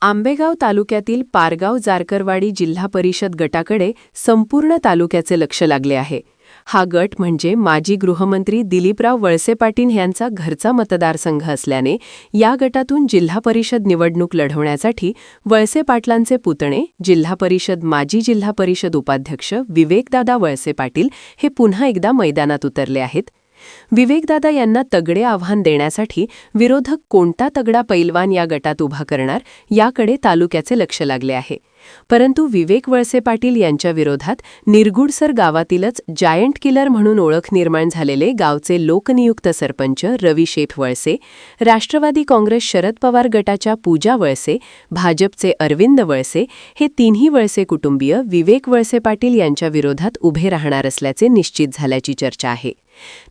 आंबेगाव तालुक्यातील पारगाव जारकरवाडी जिल्हा परिषद गटाकडे संपूर्ण तालुक्याचे लक्ष लागले आहे. हा गट म्हणजे माजी गृहमंत्री दिलीपराव वळसे पाटील यांचा घरचा मतदारसंघ असल्याने या गटातून जिल्हा परिषद निवडणूक लढवण्यासाठी वळसे पाटलांचे पुतणे माजी जिल्हा परिषद उपाध्यक्ष विवेकदादा वळसे पाटील हे पुन्हा एकदा मैदानात उतरले आहेत. विवेकदादा यांना तगडे आव्हान देण्यासाठी विरोधक कोणता तगडा पैलवान या गटात उभा करणार याकडे तालुक्याचे लक्ष लागले आहे. परंतु विवेक वळसे पाटील यांच्या विरोधात निरगुडसर गावातीलच जायंट किलर म्हणून ओळख निर्माण झालेले गावचे लोकनियुक्त सरपंच रवी शेठ वळसे, राष्ट्रवादी काँग्रेस शरद पवार गटाच्या पूजा वळसे, भाजपचे अरविंद वळसे हे तिन्ही वळसे कुटुंबीय विवेक वळसे पाटील यांच्या विरोधात उभे राहणार असल्याचे निश्चित झाल्याची चर्चा आहे.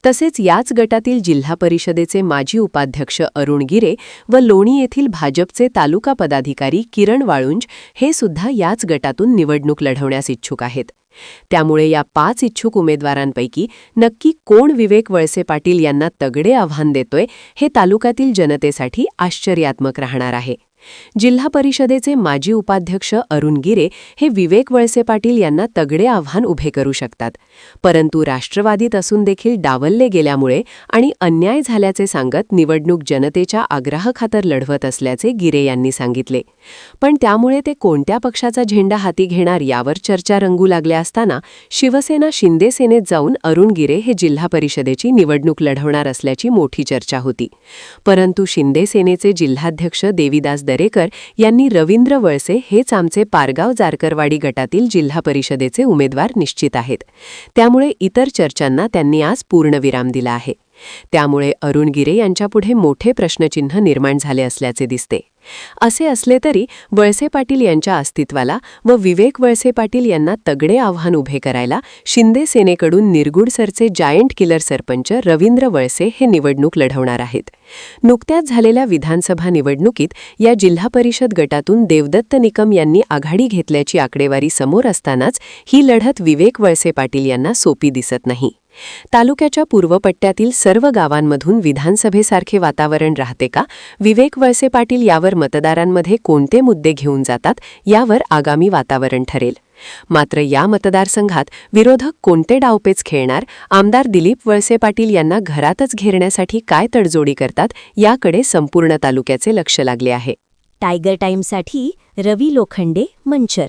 तसेच याच गटातील जिल्हा परिषदेचे माजी उपाध्यक्ष अरुण गिरे व लोणी येथील भाजपचे तालुका पदाधिकारी किरण वाळुंज हे सुद्धा याच गटातून निवडणूक लढवण्यास इच्छुक आहेत. त्यामुळे या 5 इच्छुक उमेदवारांपैकी नक्की कोण विवेक वळसे पाटील यांना तगडे आव्हान देतोय हे तालुक्यातील जनतेसाठी आश्चर्यात्मक राहणार आहे. जिल्हा परिषदेचे माजी उपाध्यक्ष अरुण गिरे हे विवेक वळसे पाटील यांना तगडे आव्हान उभे करू शकतात, परंतु राष्ट्रवादीत असून देखील डावलले गेल्यामुळे आणि अन्याय झाल्याचे सांगत निवडणूक जनतेच्या आग्रहाखातर लढवत असल्याचे गिरे यांनी सांगितले. पण त्यामुळे ते कोणत्या पक्षाचा झेंडा हाती घेणार यावर चर्चा रंगू लागल्या असताना शिवसेना शिंदे सेनेत जाऊन अरुण गिरे हे जिल्हा परिषदेची निवडणूक लढवणार असल्याची मोठी चर्चा होती. परंतु शिंदे सेनेचे जिल्हाध्यक्ष देवीदास दरेकर यांनी रवींद्र वळसे हेच आमचे पारगाव जारकरवाडी गटातील जिल्हा परिषदेचे उमेदवार निश्चित आहेत. त्यामुळे इतर चर्चांना त्यांनी आज पूर्णविराम दिला आहे. त्यामुळे अरुण गिरे यांच्यापुढे मोठे प्रश्नचिन्ह निर्माण झाले असल्याचे दिसते. असे असले तरी वळसे पाटील यांच्या अस्तित्वाला व विवेक वळसे पाटील यांना तगडे आव्हान उभे करायला शिंदे सेनेकडून निरगुडसरचे जायंट किलर सरपंच रवींद्र वळसे हे निवडणूक लढवणार आहेत. नुकत्याच झालेल्या विधानसभा निवडणुकीत या जिल्हा परिषद गटातून देवदत्त निकम यांनी आघाडी घेतल्याची आकडेवारी समोर असतानाच ही लढत विवेक वळसे पाटील यांना सोपी दिसत नाही. तालुक्याच्या पूर्व पट्ट्यातील सर्व गावांमधून विधानसभेसारखे वातावरण राहते का? विवेक वळसे पाटील यावर मतदारांमध्ये कोणते मुद्दे घेऊन जातात यावर आगामी वातावरण ठरेल. मात्र या मतदारसंघात विरोधक कोणते डावपेच खेळणार, आमदार दिलीप वळसे पाटील यांना घरातच घेरण्यासाठी काय तडजोडी करतात याकडे संपूर्ण तालुक्याचे लक्ष लागले आहे. टायगर टाइमसाठी रवी लोखंडे, मंचर.